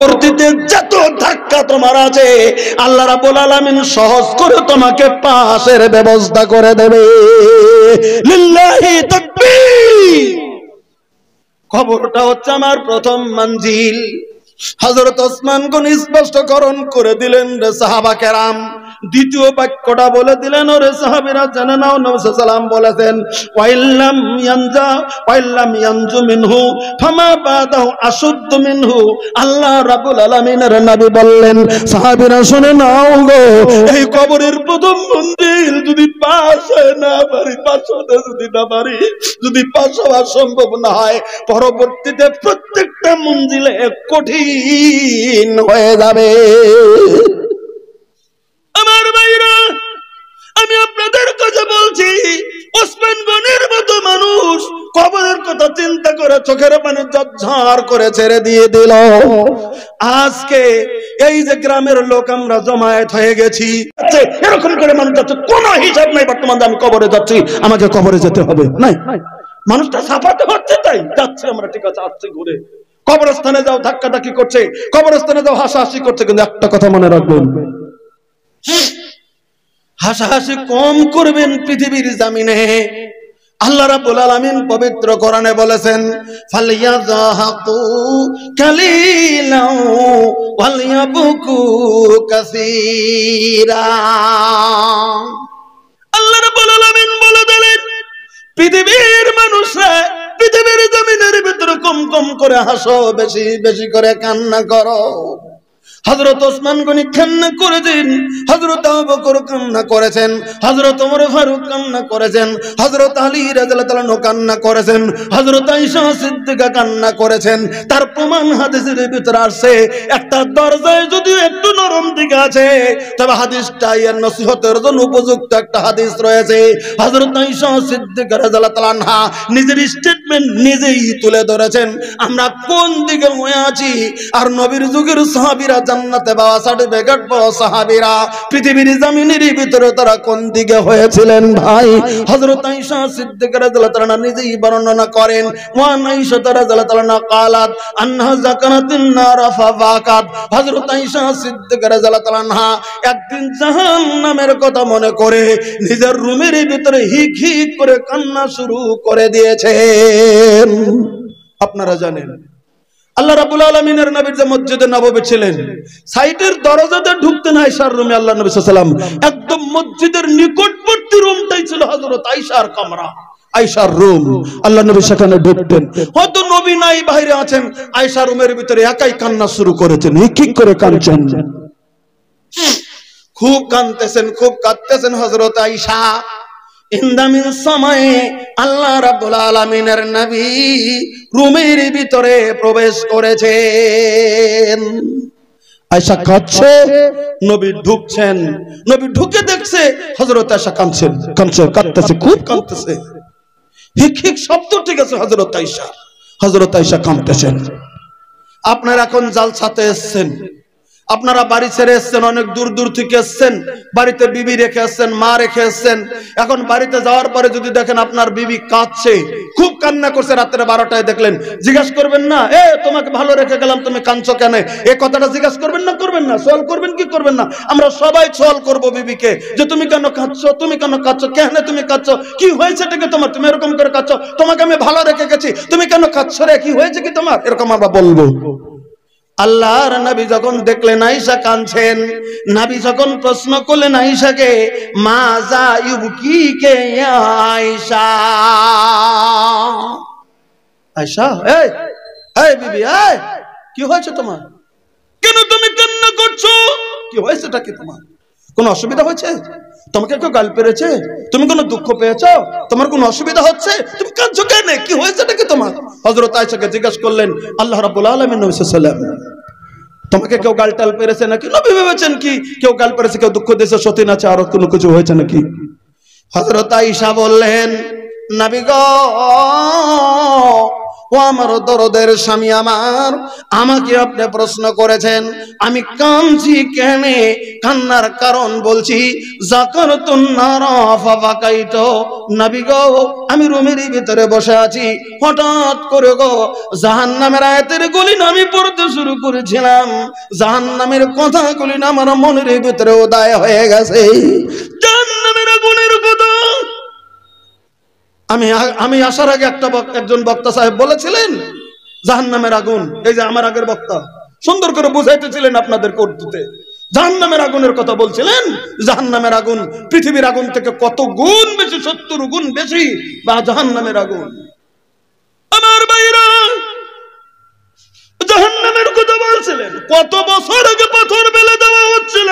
পরবর্তীতে যত ধাক্কা তোমার আছে আল্লাহ রাব্বুল আলামিন সহজ করে তোমাকে পাশের ব্যবস্থা করে দেবে। লিল্লাহি তাকবীর। খবরটা হচ্ছে আমার প্রথম মঞ্জিল। হযরত ওসমান গনি স্পষ্টকরণ করে দিলেন রে সাহাবা কেরাম। দ্বিতীয় বাক্যটা বলে দিলেন, ওরে সাহাবীরা জেনে নাও, নবী সাল্লাল্লাহু আলাইহি ওয়াসাল্লাম বলেছেন ওয়াইল্লাম ইয়ানজু মিনহু ফামা বাদাহু আশুদ্দু মিনহু। আল্লাহ রাব্বুল আলামিনের নবী বললেন, সাহাবীরা শুনে নাও গো, এই কবরের প্রথম মঞ্জিল যদি পাস হয় না পারি, পাস হতে যদি না পারি, যদি পাস হওয়া সম্ভব না হয়, পরবর্তীতে প্রত্যেকটা মঞ্জিলে কঠিন হয়ে যাবে। আমার ভাইরা, আমি আপনাদের কাছে বলছি, ওসমান গনির মতো মানুষ কবরের কথা চিন্তা করে চোখের পানি ঝরঝর করে ছেড়ে দিয়ে দিল। আজকে এই যে গ্রামের লোক আমরা জমায়েত হয়ে গেছি, এরকম করে মানুষ যাচ্ছে, কোনো হিসাব নাই বর্তমানে আমি কবরে যাচ্ছি, আমাকে কবরে যেতে হবে নাই। মানুষটা সাফাতে হচ্ছে, তাই যাচ্ছে আমরা, ঠিক আছে আসছে ঘুরে। কবরস্থানে যাও ধাক্কাধাক্কি করছে, কবরস্থানে যাও হাসাহাসি করছে, কিন্তু একটা কথা মনে রাখবেন, হাসাহাসি কম করবেন পৃথিবীর জামিনে। আল্লাহ রাব্বুল আলামিন পবিত্র কোরআনে বলেছেন, ফালইয়াযহাকু কালিলাও ওয়ালইয়াবকু কাসীরা। আল্লাহ রাব্বুল আলামিন বলে দিলেন, পৃথিবীর মানুষরা পৃথিবীর জমিনের ভিতরে কম কম করে হাসো, বেশি বেশি করে কান্না করো। হযরত ওসমান গনি কান্না করেছেন, হযরত আবু বকর কান্না করেছেন, হযরত ওমর ফারুক কান্না করেছেন, হযরত আলী রাদিয়াল্লাহু তাআলা কান্না করেছেন, হযরত আয়েশা সিদ্দিকা কান্না করেছেন। তার প্রমাণ হাদিসের ভিতরে আসছে, একটা দরজায় যদি একটু নরম দিক আছে, তবে হাদিসটা এর নসিহতের জন্য উপযুক্ত একটা হাদিস রয়েছে। হযরত আয়েশা সিদ্দিকা রাদিয়াল্লাহু তাআলা আনহা নিজের স্টেটমেন্ট নিজেই তুলে ধরেছেন, আমরা কোন দিকে হয়ে আছি। আর নবীর যুগের সাহাবীরা জান্নাতে পাওয়া সার্টিফিকেট পাওয়া সাহাবীরা পৃথিবীর জমিনের ভিতরে তারা কোন দিকে হয়েছিলেন ভাই? হযরত আয়েশা সিদ্দিকা রাদিয়াল্লাহু তাআলা নিজেই বর্ণনা করেন, ওয়া আয়েশা রাদিয়াল্লাহু তাআলা قالت انها ذكرت النار فبكت। হযরত আয়েশা সিদ্দিকা রাদিয়াল্লাহু তাআলা একদিন জাহান্নামের কথা মনে করে নিজের রুমের ভিতরে হিক হিক করে কান্না শুরু করে দিয়েছেন। আপনারা জানেন আল্লাহ রাব্বুল আলামিনের নবীর যে মসজিদে নববী ছিলেন, সাইটের দরজাতে ঢুকতেন আয়েশার রুমে। আল্লাহ নবী সাল্লাল্লাহু আলাইহি ওয়াসাল্লাম একদম মসজিদের নিকটবর্তী রুমটাই ছিল হযরত আয়েশার কামরা, আয়েশার রুম। আল্লাহ নবী সেখানে ঢুকতেন, হয়তো নবী নাই, বাইরে আছেন, আয়েশার রুমের ভিতরে একাই কান্না শুরু করেছেন, হিক করে কাঁদছেন, খুব কাঁদতেছেন, খুব কাঁদতেছেন হযরত আয়েশা। ইনদামিন সময়ে আল্লাহ রাব্বুল আলামিনের নবী রুমের ভিতরে প্রবেশ করেছেন। আয়েশা কাঁদছে, নবী ঢুকছেন, নবী ঢুকে দেখছে হযরত আয়েশা কাঁদছেন, কাঁদতেছে, খুব কাঁদতেছে, হিক হিক শব্দ, ঠিক আছে, হযরত আয়েশা কাঁদতেছেন। আপনারা এখন জালসাতে এসেছেন, আপনারা বাড়ি ছেড়ে এসেছেন, অনেক দূর দূর থেকে এসেছেন, বাড়িতে বিবি রেখে এসেছেন, মা রেখে এসেছেন। এখন বাড়িতে যাওয়ার পরে যদি দেখেন আপনার বিবি কাঁদছে, খুব কান্না করছে, রাত্রে 12টায় দেখলেন, জিজ্ঞাসা করবেন না, এ তোমাকে ভালো রেখে গেলাম, তুমি কাঁদছো কেন? এই কথাটা জিজ্ঞাসা করবেন না? করবেন না? সওয়াল করবেন কি করবেন না? আমরা সবাই সওয়াল করব বিবিকে, যে তুমি কেন কাঁদছো, তুমি কেন কাঁদছো, কেন তুমি কাঁদছো, কি হয়েছে এটাকে তোমার, তুমি এরকম করে কাঁদছো, তোমাকে আমি ভালো রেখে গেছি, তুমি কেন কাঁদছো রে, কি হয়েছে কি তোমার, এরকম আমরা বলবো। আল্লাহর নবী যখন দেখলেন আয়েশা কাঁদছেন, নবী যখন প্রশ্ন করলেন আয়েশাকে, মাজা ইউবকিকে ইয়া আয়েশা, আয়েশা এই বিবি, কি হয়েছে তোমার, কেন তুমি কান্না করছো, কি হয়েছেটা কি তোমার, কোনো অসুবিধা হয়েছে, তোমাকে কেউ গাল পেরেছে, তুমি কোনো দুঃখ পেয়েছো, তোমার কোনো অসুবিধা হচ্ছে, তুমি কাঁদছো কেন, কি হয়েছেটা কি তোমার? হযরত আয়েশাকে জিজ্ঞাসা করলেন আল্লাহ রাব্বুল আলামিন, নবী সাল্লাল্লাহু আলাইহি ওয়াসাল্লাম, তোমাকে কেউ গাল টাল পেরেছে নাকি? নবী ভেবেছেন কি কেউ গাল পেরেছে, কেউ দুঃখ দিয়েছে, সতীন আছে, আর কোনো কিছু হয়েছে নাকি? হযরত আয়েশা বললেন, নবী গো, ও আমার দরদের স্বামী আমার, আমাকে আপনি প্রশ্ন করেছেন আমি কাঁদছি কেন, কান্নার কারণ বলছি। যাকারতুন নারা ফাবাকাইতু, নবী গো আমি রুমের ভিতরে বসে আছি, হঠাৎ করে গো জাহান্নামের আয়াতের গুলি আমি পড়তে শুরু করেছিলাম, জাহান্নামের কথাগুলি আমার মনের ভিতরে উদয় হয়ে গেছে। জাহান্নামের আগুনের কথা আমি আসার আগে একজন বক্তা সাহেব বলেছিলেন জাহান্নামের আগুন, এই যে আমার আগের বক্তা সুন্দর করে বুঝাইতেছিলেন আপনাদের কর্তৃত্বে, জাহান্নামের আগুনের কথা বলছিলেন। জাহান্নামের আগুন পৃথিবীর আগুন থেকে কত গুণ বেশি, 70 গুণ বেশি বা জাহান্নামের আগুন। আমার ভাইরা জাহান্নামের কথা বলছিলেন, কত বছর আগে পাথর ফেলে দেওয়া হচ্ছিল,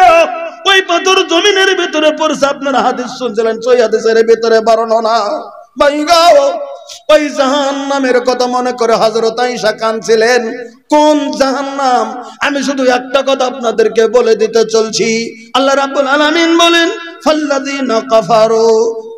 ওই পাথর জমিনের ভিতরে পড়ছে। আপনারা হাদিস শুনছিলেন, সই হাদিসের ভিতরে বর্ণনা। ওই জাহান্নামের কথা মনে করে হযরত আয়েশা কাঁদছিলেন। কোন জাহান্নাম? আমি শুধু একটা কথা আপনাদেরকে বলে দিতে চলছি। আল্লাহ রাব্বুল আলামিন বলেন ফাল্লাযীনা কাফারু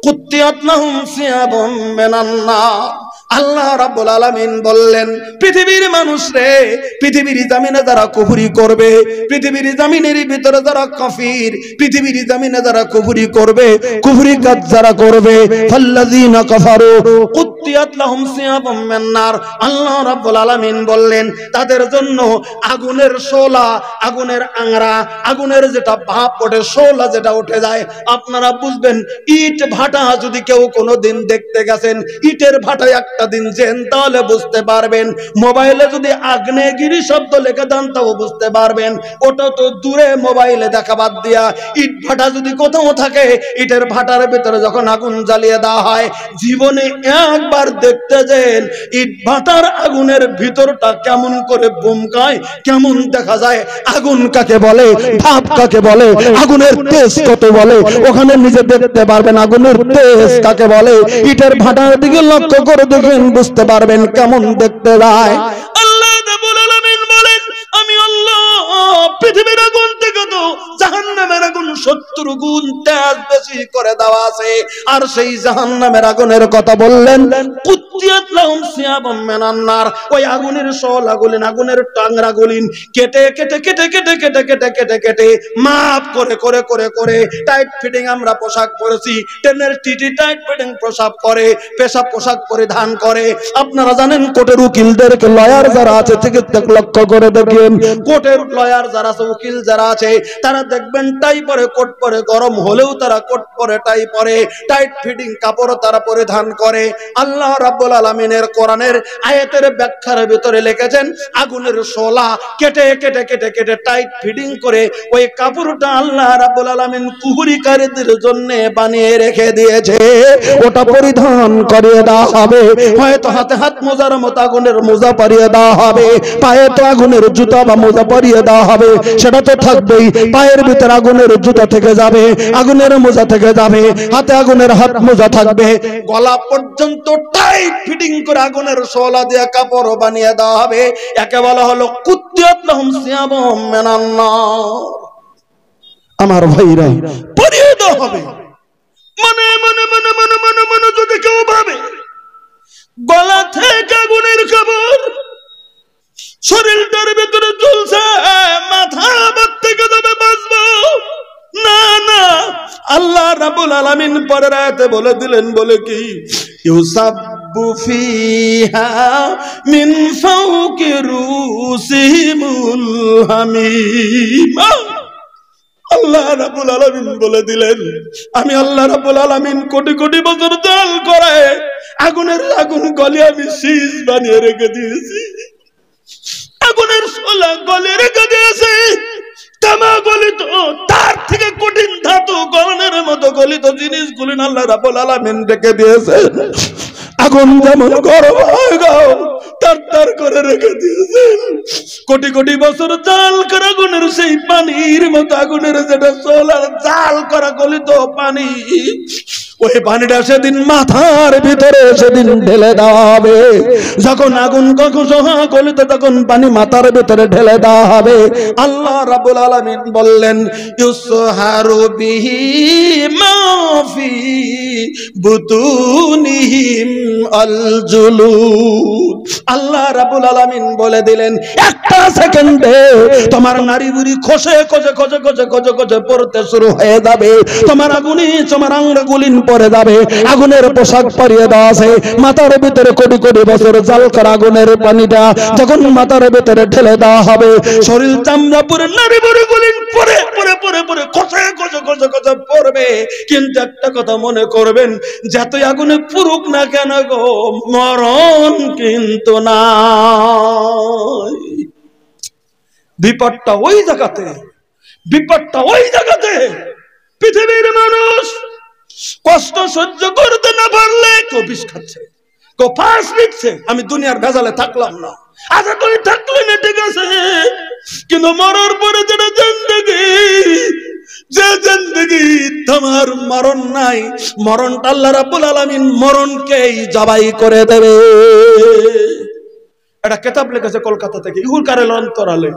কুত্তিয়াত লাহুম সিয়াবুম মিনান নার। আল্লাহ রাব্বুল আলামিন বললেন পৃথিবীর মানুষ রে, পৃথিবীর জমিনে যারা কুফরি করবে, পৃথিবীর জমিনের ভিতরে যারা কাফির, পৃথিবীর জমিনে যারা কুফরি করবে, কুফরি কাজ যারা করবে, ফাল্লাযীনা কাফারু কুত্তিয়াত লাহুম সিয়াবুম মিনান নার। আল্লাহ রাব্বুল আলামিন বললেন তাদের জন্য আগুনের শোলা, আগুনের আংরা, আগুনের যেটা ভাপ ওঠে, শোলা যেটা উঠে যায়, আপনারা বুঝবেন ইট ভাটা যদি কেউ কোনোদিন দেখতে গেছেন, ইটের ভাটায় একটা দিন যেন তাহলে বুঝতে পারবেন। মোবাইলে যদি আগ্নেয়গিরি শব্দ লিখে দেন তাও বুঝতে পারবেন। ওটা তো দূরে মোবাইলে দেখা বাদ দিয়া, ইট ভাটা যদি কোথাও থাকে, ইটের ভাটার ভিতরে যখন আগুন জ্বালিয়ে দেওয়া হয়, জীবনে একবার দেখতে যেন ইট ভাটার আগুনের ভিতরটা কেমন করে বুমকায়, কেমন দেখা যায়। আগুন কাকে বলে, ভাপ কাকে বলে, আগুনের তেজ কত বলে, ওখানে নিজে দেখতে পারবেন আগুনের তেজ কাকে বলে। ইটের ভাটার দিকে লক্ষ্য করে দেখেন, বুঝতে পারবেন কেমন দেখতে যায়। আল্লাহ রাব্বুল আলামিন বলেন আমি আল্লাহ পৃথিবীর আগুন থেকে তো জাহান্নামের আগুন 70 গুণ তেজ বেশি করে দেওয়া আছে। আর সেই জাহান্নামের আগুনের কথা বললেন কুত্তিয়াত লাহুম সিয়াবুম মিনান নার। ওই আগুনের শোলা গুলিন, আগুনের টাংরা গুলিন কেটে কেটে কেটে কেটে কেটে কেটে কেটে কেটে মাপ করে করে করে করে টাইট ফিটিং আমরা পোশাক পরেছি, ট্রেনের টিটি টাইট ফিটিং পোশাক করে, পেশাব পোশাক পরিধান করে। আপনারা জানেন কোর্টের উকিলদেরকে, লয়ার যারা আছে, চিকিৎসক লক্ষ্য করে দেখেন, কোর্টের লয়ার যারা আছে, উকিল যারা আছে, তারা দেখবেন টাই পরে, কোট পরে, গরম হলেও তারা কোট পরে, টাই পরে, টাইট ফিটিং কাপড় তারা পরিধান করে। আল্লাহ রাব্বুল আলামিনের কোরআনের আয়াতের ব্যাখ্যার ভিতরে লিখেছেন আগুনের শোলা কেটে কেটে কেটে কেটে টাইট ফিটিং করে ওই কাপড়টা আল্লাহ রাব্বুল আলামিন কুফরিকারীদের জন্য বানিয়ে রেখে দিয়েছে। ওটা পরিধান করিয়ে দেওয়া হবে, হয়তো হাতে হাত মোজার মতো আগুনের মোজা পরিয়ে দেওয়া হবে, পায়ে তো আগুনের জুতা বা মোজা পরিয়ে দেওয়া হবে, সেটা তো থাকবেই। পায়ের ভিতরে আগুনের জুতা থেকে যাবে, আগুনের মোজা থেকে যাবে, হাতে আগুনের হাত মোজা থাকবে, গলা পর্যন্ত টাইট ফিটিং করে আগুনের শোলা দিয়ে কাপড় বানিয়ে দেওয়া হবে। একে বলা হলো কুত্তিয়াত লাহুম সিয়াবুম মিনান নার। আমার ভাইরা পরিয়ে দেওয়া হবে। মনে মনে মনে মনে মনে মনে যদি কেউ ভাবে গলা থেকে আগুনের কাপড় শরীরটার ভিতরে ঝুলছে, মাথা আবার থেকে যাবে, বাঁচবো না। না, আল্লাহ রাব্বুল আলামিন পরের আয়াতে বলে দিলেন, বলে কি ইউসাব্বু ফিহা মিন ফাওকি রুসিহিমুল হামিম। আল্লাহ রাব্বুল আলামিন বলে দিলেন আমি আল্লাহ রাব্বুল আলামিন কোটি কোটি বছর জাল করে আগুনের আগুন গলে আমি শীষ বানিয়ে রেখে দিয়েছি, আগুনের শোলা গলে রেখে দিয়েছি। তামা গলিত, তার থেকে কঠিন ধাতু গলনের মতো গলিত জিনিসগুলি আল্লাহ রাব্বুল আলামিন রেখে দিয়েছে। আগুন যেমন গরম হয় গাও তার তার করে রেখে দিয়েছেন। কোটি কোটি বছর জাল করা আগুনের সেই পানির মতো, আগুনের যেটা সোলার জাল করা গলিত পানি, ওই পানিটা সেদিন মাথার ভিতরে সেদিন ঢেলে দেওয়া হবে। যখন আগুন কলিতে তখন পানি মাথার ভিতরে ঢেলে দেওয়া হবে। আল্লাহ রাব্বুল আলামিন বললেন ইউসহারু বিহি মা ফি বুতুনিহিম আল জুলুদ। আল্লাহ রাব্বুল আলামিন বলে দিলেন একটা সেকেন্ডে তোমার নারী বুড়ি খসে খসে খসে খসে খসে খসে পড়তে শুরু হয়ে যাবে। তোমার আগুনে তোমার আঙ্গুলিন পড়ে যাবে। আগুনের পোশাক পরিয়ে দেওয়া আছে, মাথার ভিতরে কোটি কোটি বছর জাল করা আগুনের পানিটা যখন মাথার ভিতরে ঢেলে দেওয়া হবে, শরীর চামড়া পুরে নারী বুড়ি গুলিন পরে পরে পরে পরে খসে খসে খসে খসে পড়বে। কিন্তু একটা কথা মনে করবেন, যতই আগুনে পুরুক না কেন গো, মরণ কিন্তু না। বিপদটা ওই জায়গাতে, বিপদটা ওই জায়গাতে। পৃথিবীর মানুষ কষ্ট সহ্য করতে না পারলে কেউ বিষ খাচ্ছে, কেউ ফাঁস দিচ্ছে। আমি দুনিয়ার ভেজালে থাকলাম না, আচ্ছা তুই থাকলে না ঠিক আছে, কিন্তু মরার পরে যেটা জিন্দেগি, যে জিন্দেগি তোমার মরণ নাই, মরণটা আল্লাহ রাব্বুল আলামিন মরণকেই জবাই করে দেবে। একটা কিতাব লিখেছে কলকাতা থেকে ইহুল কারের অন্তরালে,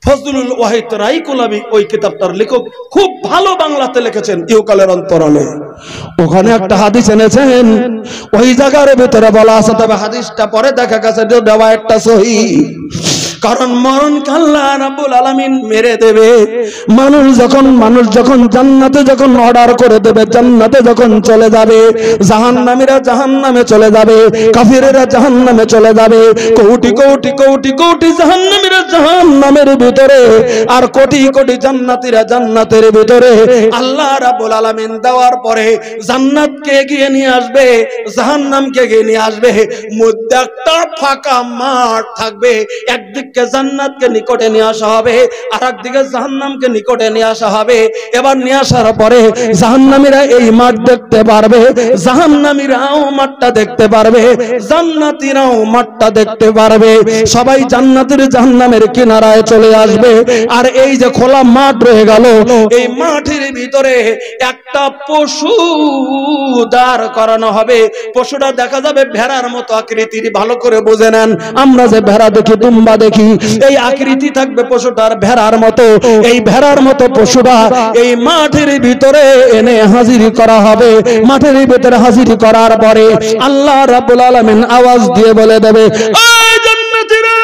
ফজলুল ওয়াহিদ রাইকুলাবি ওই কিতাবটার লেখক, খুব ভালো বাংলাতে লিখেছেন ইউকালের অন্তরালে। ওখানে একটা হাদিস এনেছেন, ওই জায়গার ভিতরে বলা আছে, তবে হাদিসটা পরে দেখা গেছে দেওয়া একটা সহিহ। কারণ মরণ আল্লাহ রাব্বুল আলামিন মেরে দেবে। মানুষ যখন জান্নাতে যখন অর্ডার করে দেবে, জান্নাতে যখন চলে যাবে, জাহান্নামীরা জাহান্নামে চলে যাবে, কাফিরেরা জাহান্নামে চলে যাবে। কোটি কোটি কোটি কোটি জাহান্নামীরা জাহান্নামের ভিতরে, আর কোটি কোটি জান্নাতীরা জান্নাতের ভিতরে। আল্লাহ রাব্বুল আলামিন দেওয়ার পরে জান্নাতকে এগিয়ে নিয়ে আসবে, জাহান্নামকে এগিয়ে নিয়ে আসবে। মধ্যে একটা ফাঁকা মাঠ থাকবে, একদিকে জান্নাতকে নিকটে নিয়ে আসা হবে, আর একদিকে জাহান্নামকে নিকটে নিয়ে আসা হবে। এবার নিয়ে আসার পরে জাহান্নামীরা এই মাঠ দেখতে পারবে, জাহান্নামীরাও মাঠটা দেখতে পারবে, জান্নাতীরাও মাঠটা দেখতে পারবে। সবাই জান্নাতের জাহান্নামের কিনারায় চলে আসবে। আর এই যে খোলা মাঠ রয়ে গেল, এই মাঠের ভিতরে একটা পশু দাঁড় করানো হবে। পশুটা দেখা যাবে ভেড়ার মতো আকৃতির। ভালো করে বুঝে নেন, আমরা যে ভেড়া দেখি, দুম্বা দেখি, এই আকৃতি থাকবে পশুটার ভেড়ার মতো। এই ভেড়ার মতো পশুটা এই মাঠের ভিতরে এনে হাজির করা হবে। মাঠের ভিতরে হাজির করার পরে আল্লাহ রাব্বুল আলামিন আওয়াজ দিয়ে বলে দেবে, ওই জান্নাতীরা,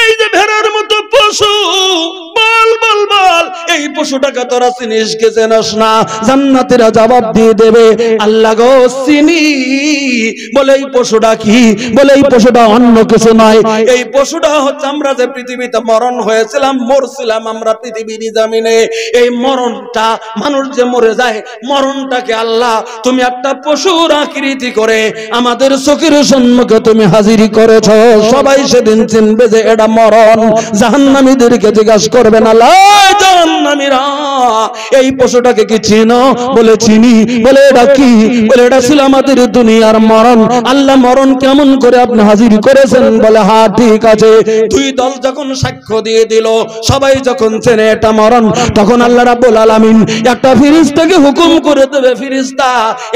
এই যে ভেড়ার মতো পশু, বল বল বল, এই পশুটাকে তোরা চিনিস কি চেনস না? জান্নাতীরা জবাব দিয়ে দেবে, আল্লাহ গো চিনি। বলে এই পশুটা কি? বলে এই পশুটা অন্য কিছু নয়, এই পশুটা হচ্ছে আমরা যে পৃথিবীতে মরণ হয়েছিলাম, মরছিলাম আমরা পৃথিবীর জমিনে। এই মরণটা, মানুষ যে মরে যায়, মরণটাকে আল্লাহ তুমি একটা পশুর আকৃতি করে আমাদের চোখের সম্মুখে তুমি হাজির করেছ। সবাই সেদিন চিনবে যে এটা মরণ। জাহান্নামীদেরকে জিজ্ঞাসা করবেন, আল্লাহ জাহান্নামীরা এই পশুটাকে কি চিনো? বলে চিনি। বলে এটা কি? বলে এটা ছিল আমাদের দুনিয়ার মরণ। আল্লাহ মরণ কেমন করে আপনি হাজির করেছেন? বলে হ্যাঁ ঠিক আছে। দুই দল যখন সাক্ষ্য দিয়ে দিল, সবাই যখন চেনে এটা মরণ, তখন আল্লাহ রাব্বুল আলামিন একটা ফেরেশতাকে হুকুম করে দেবে, ফেরেশতা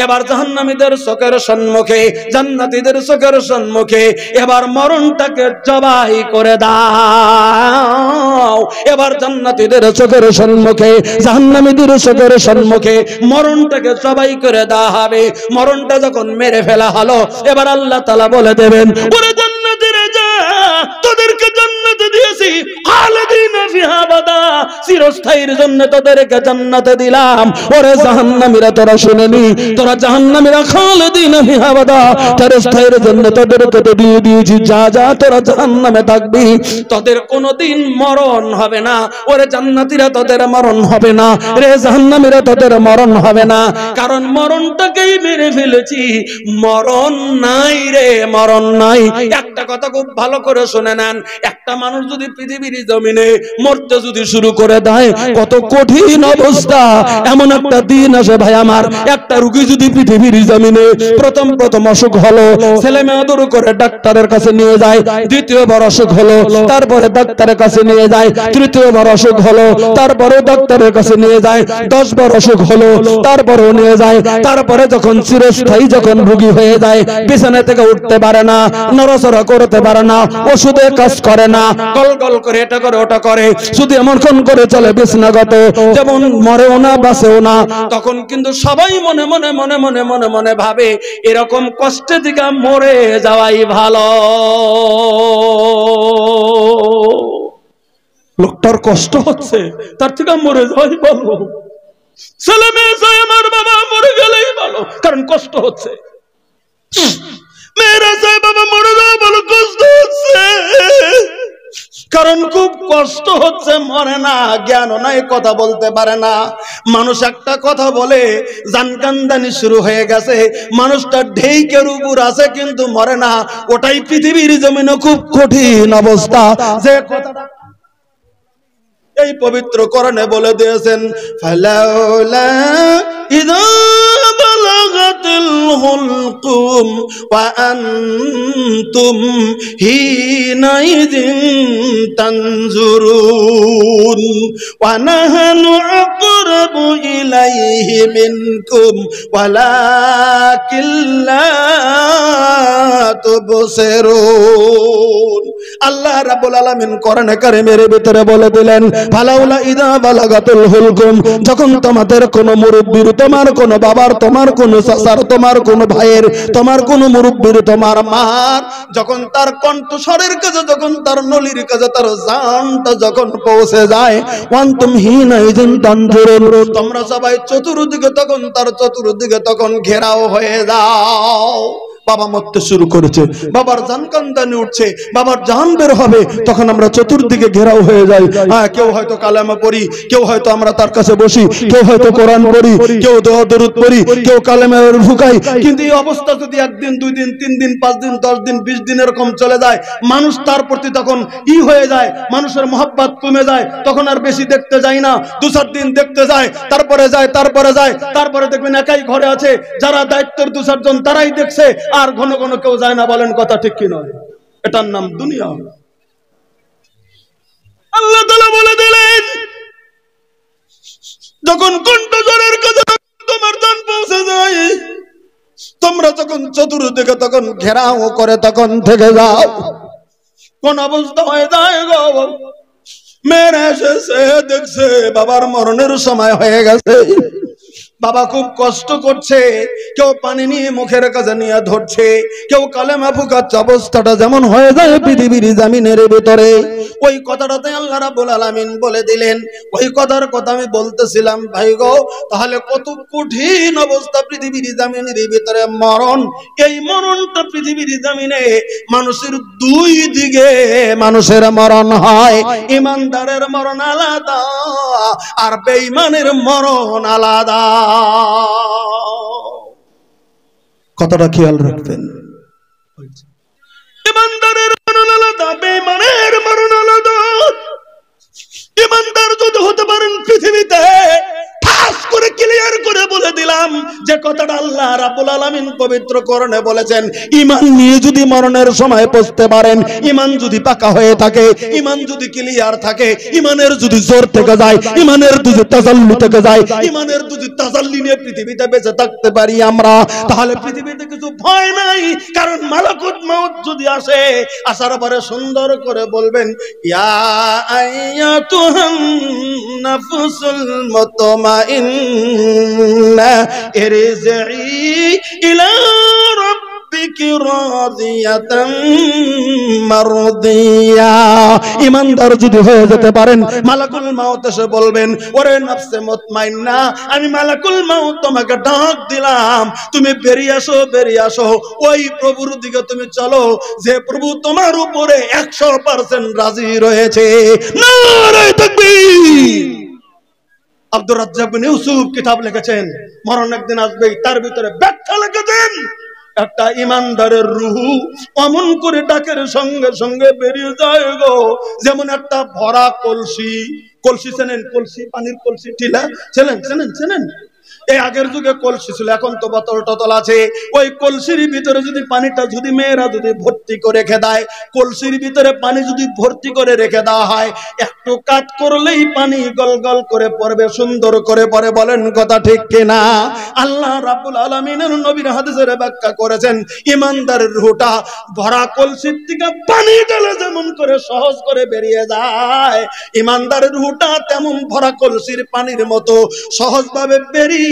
এবার জাহান্নামীদের চোখের সম্মুখে, জান্নাতীদের চোখের সম্মুখে এবার মরণটাকে জবাই করে দাও। এবার জান্নাতীদের চোখের সম্মুখে, জাহান্নামীদের চোখের সম্মুখে মরণটাকে জবাই করে দেওয়া হবে। মরণটা যখন মেরে ফেলা হলো, এবার আল্লাহ তাআলা বলে দেবেন, ওরে জান্নাতীরা যা, তোদেরকে জান্নাতে দিয়েছি, খালিদিনা ফিহা আবাদা, চিরস্থায়ীর জন্য তোদেরকে জান্নাতে দিলাম। ওরে জাহান্নামীরা তোরা শুনে নি, তোরা জাহান্নামীরা খালিদিনা ফিহা আবাদা, চিরস্থায়ীর জন্য তোদেরকে তো দিয়ে দিয়েছি, যা যা তোরা জাহান্নামে থাকবি, তোদের কোনোদিন মরণ হবে না। ওরে জান্নাতীরা তোদের মরণ হবে না, রে জাহান্নামীরা তোদের মরণ হবে না, কারণ মরণটাকেই মেরে ফেলেছি। মরণ নাই রে, মরণ নাই। একটা কথা খুব ভালো করে শুনে নেন, একটা মানুষ যদি যদি পৃথিবীর জমিনে মরতে যদি শুরু করে দেয়, কত কঠিন অবস্থা। এমন একটা দিন আসে ভাই আমার, একটা রোগী যদি পৃথিবীর জমিনে প্রথম অসুখ হলো, ছেলে মেয়ে দূর করে ডাক্তারের কাছে নিয়ে যায়, দ্বিতীয়বার অসুখ হলো, তারপরে ডাক্তারের কাছে নিয়ে যায়, তৃতীয়বার অসুখ হলো, তারপরে ডাক্তারের কাছে নিয়ে যায়, 10 বার অসুখ হলো, তারপরেও নিয়ে যায়, তারপরে যখন চিরস্থায়ী যখন রোগী হয়ে যায়, বিছানা থেকে উঠতে পারে না, নড়াচড়া করতে পারে না, ওষুধে কাজ করে না, গল গল করে এটা করে ওটা করে, শুধু এমন করে চলে বিছানাগত, যেমন মরেও না বাঁচেও না। তখন কিন্তু সবাই মনে মনে মনে মনে মনে মনে ভাবে এরকম কষ্টে দিকে মরে যাওয়াই ভালো। লোকটার কষ্ট হচ্ছে, তার থেকে মরে যাওয়াই ভালো। ছেলে মেয়ে চাই আমার বাবা মরে গেলেই ভালো, কারণ কষ্ট হচ্ছে। মেয়েরা চাই বাবা মরে যাওয়া ভালো, কষ্ট হচ্ছে, কারণ খুব কষ্ট হচ্ছে, মরে না, জ্ঞানও নাই, কথা বলতে পারে না। মানুষ একটা কথা বলে জানকান্দানি শুরু হয়ে গেছে, মানুষটা ঢেইকের উপর আছে কিন্তু মরে না। ওটাই পৃথিবীর জমিনে খুব কঠিন অবস্থা। যে কথাটা এই পবিত্র কোরআনে বলে দিয়েছেন, ফালাউলা ইযা বালাগাতিল হুলকুম ওয়া আনতুম হিনাইযিন তানজুরুন ওয়া নাহনু আকরাবু ইলাইহি মিনকুম ওয়ালাকিন লা তুবসিরুন। আল্লাহ রাব্বুল আলামিন কোরআনে কারীমের ভিতরে বলে দিলেন, ফালাউলা ইযা বালাগাতুল হুলকুম, যখন তোমাদের কোন মুরব্বির, তোমার কোন বাবার, তোমার কোন চাচার, তোমার কোন ভাইয়ের, তোমার কোন মুরব্বির, তোমার মার যখন তার কণ্ঠস্বরের কাছে, যখন তার নলির কাছে তার জানটা যখন পৌঁছে যায়, ওয়ান্তুম হিনাইযিন তানজুরুন, তোমরা সবাই চতুর্দিকে তখন তার চতুর্দিকে তখন ঘেরাও হয়ে যাও। বাবা মরতে শুরু করেছে, বাবার জান কান্দানি উঠছে, বাবার জান বের হবে, তখন আমরা চতুর্দিকে ঘেরাও হয়ে যাই। হ্যাঁ, কেউ হয়তো কালেমা পড়ি, কেউ হয়তো আমরা তার কাছে বসি, কেউ হয়তো কোরআন পড়ি, কেউ দোয়া দরুদ পড়ি, কেউ কালেমা ঢুকাই। কিন্তু এই অবস্থা যদি 1 দিন 2 দিন 3 দিন 5 দিন 10 দিন 20 দিন এরকম চলে যায়, মানুষ তার প্রতি তখন হয়ে যায়, মানুষের মহব্বত কমে যায়, তখন আর বেশি দেখতে যায় না, 2-4 দিন দেখতে যায়, তারপরে যায়, তারপরে দেখবেন একাই ঘরে আছে, যারা দায়িত্বের 2-4 জন তারাই দেখছে, আর ঘন ঘন কেউ যায় না। বলেন কথা ঠিক কি নয়? এটার নাম দুনিয়া। আল্লাহ তাআলা বলে দিলেন, যখন কণ্ঠস্বরের কাছে তোমার জান পৌঁছে যায়, তোমরা যখন চতুর্দিকে তখন ঘেরাও করে তখন থেকে যাও। কোন অবস্থা হয়ে যায় গো, মেয়েরা এসেছে, দেখছে বাবার মরণের সময় হয়ে গেছে, বাবা খুব কষ্ট করছে, কেউ পানি নিয়ে মুখের কাছে নিয়ে ধরছে, কেউ কালেমা ফুকাচ্ছে। অবস্থাটা যেমন হয়ে যায় পৃথিবীর জমিনের ভিতরে, ওই কথাটাতে আল্লাহ রাব্বুল আলামিন বলে দিলেন, ওই কথার কথা আমি বলতেছিলাম ভাই গো। তাহলে কত কঠিন অবস্থা পৃথিবীর জমিনের ভিতরে মরণ। এই মরণটা পৃথিবীর জমিনে মানুষের 2 দিকে মানুষের মরণ হয়। ইমানদারের মরণ আলাদা, আর বেঈমানের মরণ আলাদা। কথাটা খেয়াল রাখবেন। ইমানদারের মরণ আলাদা, বেঈমানের মরণ আলাদা। ইমানদার যদি হতে পারেন পৃথিবীতে, ঠাস করে ক্লিয়ার করে বলে দিলাম যে কথাটা আল্লাহ রাব্বুল আলামিন পবিত্র কোরআনে বলেছেন, ঈমান নিয়ে যদি মরণের সময় পৌঁছতে পারেন, ঈমান যদি পাকা হয়ে থাকে, ঈমান যদি ক্লিয়ার থাকে, ঈমানের যদি জোর থেকে যায়, ঈমানের যদি তাজাল্লি থেকে যায়, ঈমানের যদি তাজাল্লি নিয়ে পৃথিবীতে বেঁচে থাকতে পারি আমরা, তাহলে পৃথিবীতে কিছু ভয় নাই। কারণ মালাকুত মাউত যদি আসে, আসার পরে সুন্দর করে বলবেন, ইয়া আইয়াতুহান নাফসুল মুতমাইন্না ইরজিই ইলা রাব্বিকি রাদিয়াতাম মারদিয়া। ইমানদার যদি হয়ে যেতে পারেন, মালাকুল মাউত এসে বলবেন, ওরে নফসে মুতমাইন্না, আমি মালাকুল মাউত তোমাকে ডাক দিলাম, তুমি বেরিয়ে আসো, বেরিয়ে আসো, ওই প্রভুর দিকে তুমি চলো, যে প্রভু তোমার উপরে 100% রাজি রয়েছে। নারে তাকবীর। আব্দুর রাজ্জাক বিন ইউসুফ কিতাব লিখেছেন, মরণ একদিন আসবেই, তার ভিতরে ব্যাখ্যা লিখেছেন, একটা ইমানদারের রুহু অমন করে ডাকের সঙ্গে সঙ্গে বেরিয়ে যায় গো, যেমন একটা ভরা কলসি। কলসি চেনেন? কলসি, পানির কলসি, টিলা চেনেন? চেনেন চেনেন এই আগের যুগে কলসি ছিল, এখন তো বোতল টতল আছে। ওই কলসির ভিতরে যদি পানিটা যদি মেয়েরা যদি ভর্তি করে রেখে দেয়, কলসির ভিতরে পানি যদি ভর্তি করে রেখে দেওয়া হয়, একটু কাট করলেই পানি গল গল করে পড়বে, সুন্দর করে পড়ে। বলেন কথা ঠিক কিনা? আল্লাহ রাব্বুল আলামিনের নবীর হাদিসের ব্যাখ্যা করেছেন, ইমানদারের রুহটা ভরা কলসির থেকে পানি ঢেলে যেমন করে সহজ করে বেরিয়ে যায়, ইমানদারের রুহটা তেমন ভরা কলসির পানির মতো সহজভাবে বেরিয়ে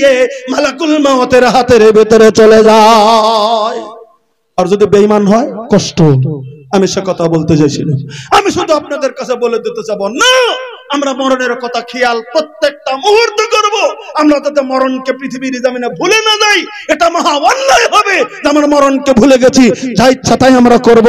মালাকুল মউতের হাতের ভিতরে চলে যায়। আর যদি বেঈমান হয়, কষ্ট। আমি সে কথা বলতে চাইছিলাম। আমি শুধু আপনাদের কাছে বলে দিতে চাবো না, আমরা মরণের কথা খেয়াল প্রত্যেকটা মুহূর্তে করব, আমরা যাতে মরণকে পৃথিবীর জমিনে ভুলে না যাই। এটা মহা অন্যায় হবে যে আমরা মরণকে ভুলে গেছি, যা ইচ্ছা তাই আমরা করব।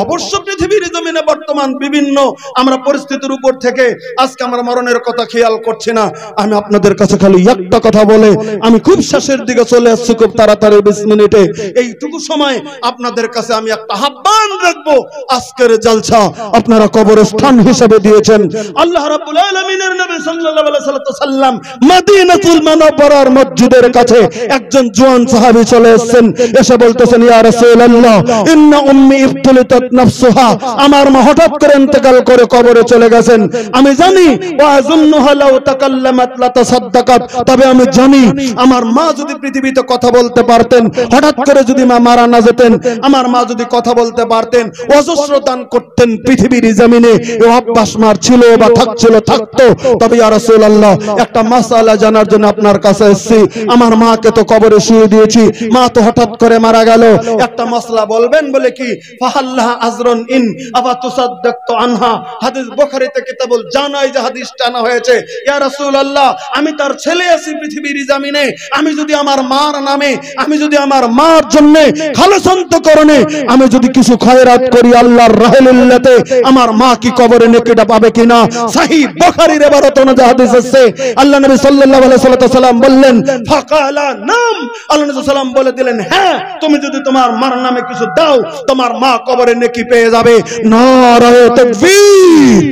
অবশ্য পৃথিবীর জমিনে বর্তমান বিভিন্ন আমরা পরিস্থিতির উপর থেকে আজকে আমরা মরণের কথা খেয়াল করছি না। আমি আপনাদের কাছে খালি একটা কথা বলে আমি খুব শেষের দিকে চলে আসছি, খুব তাড়াতাড়ি 20 মিনিটে। এইটুকু সময় আপনাদের কাছে আমি একটা আহ্বান রাখবো, আজকের জলসা আপনারা কবরস্থান হিসেবে দিয়েছেন। আল্লাহ রাব্বুল আলামিনের নবী সাল্লাল্লাহু আলাইহি ওয়াসাল্লাম মদিনাতুল মুনাওয়ারার মসজিদের কাছে একজন জওয়ান সাহাবী চলে এসেছেন, এসে বলতেছেন, ইয়া রাসূলুল্লাহ, ইন্না উম্মি ইবতুলিতাত নাফসুহা, আমার মা হঠাৎ করে ইন্তেকাল করে কবরে চলে গেছেন। আমি জানি ওয়া আযুন্নুহা লাউ তাকাল্লামাত লা তাসাদ্দাকাত, তবে আমি জানি আমার মা যদি পৃথিবীতে কথা বলতে পারতেন, হঠাৎ করে যদি মা মারা না যেতেন, আমার মা যদি কথা বলতে পারতেন, অজস্র দান করতেন পৃথিবীর জমিনে। এই অভ্যাস মার ছিল বা থাকছিল, থাকতো। তবে ইয়া রাসূলুল্লাহ, একটা মাসআলা জানার জন্য আপনার কাছে এসেছি। আমার মাকে তো কবরে শুয়ে দিয়েছি, মা তো হঠাৎ করে মারা গেল, একটা মাসলা বলবেন। বলে কি? ফাহাল্লাহ আজরুন ইন আবা তুসাদ্দাকতু আনহা, হাদিস বুখারীতে কিতাবুল জানাই যে হাদিস টানা হয়েছে। ইয়া রাসূলুল্লাহ, আমি তার ছেলে আছি পৃথিবীর জমিনে, আমি যদি আমার মার নামে, আমি যদি আমার মার জন্য খালেসান্তকরণে আমি যদি কিছু খয়রাত করি আল্লাহর রাহলিল্লাতে, আমার মা কি কবরে নেকিটা পাবে কিনা? সহিহ বুখারীর ইবারত অনুযায়ী হাদিস আছে। আল্লাহ নবী সাল্লাল্লাহু আলাইহি ওয়াসাল্লাম বললেন, ফাকালা নাম, আল্লাহ নবী সাল্লাম বলে দিলেন, হ্যাঁ, তুমি যদি তোমার মার নামে কিছু দাও, তোমার মা কবরে নেকি পেয়ে যাবে। নারায়ে তাকবীর।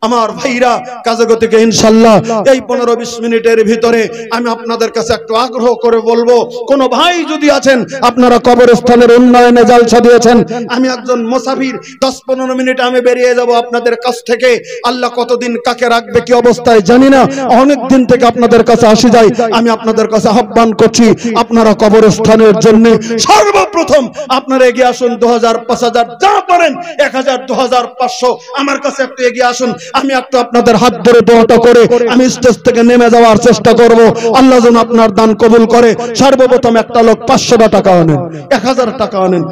আমার ভাইরা, কাজে গতিকে ইনশাআল্লাহ এই 15-20 মিনিটের ভিতরে আমি আপনাদের কাছে একটু আগ্রহ করে বলবো, কোন ভাই যদি আছেন আপনারা কবরস্থানের উন্নয়নে জালসা দিয়েছেন, আমি একজন মুসাফির, 10-15 মিনিট আমি বেরিয়ে যাব আপনাদের কাছ থেকে। আল্লাহ কতদিন কাকে রাখবে কি অবস্থায় জানি না, অনেক দিন থেকে আপনাদের কাছে আসি যাই। আমি আপনাদের কাছে আহ্বান করছি, আপনারা কবরস্থানের জন্য সর্বপ্রথম আপনারা এগিয়ে আসুন। 2000, 5000 যা পারেন, 1000, 2000, 500 আমার কাছে একটু এগিয়ে আসুন। আমি একটু আপনাদের হাত ধরে দোয়াটা করে আমি স্টেজ থেকে নেমে যাওয়ার চেষ্টা করব। আল্লাহ যেন আপনার দান কবুল করে। সর্বপ্রথম একটা লোক 500 টাকা আনেন, 1000 টাকা আনেন।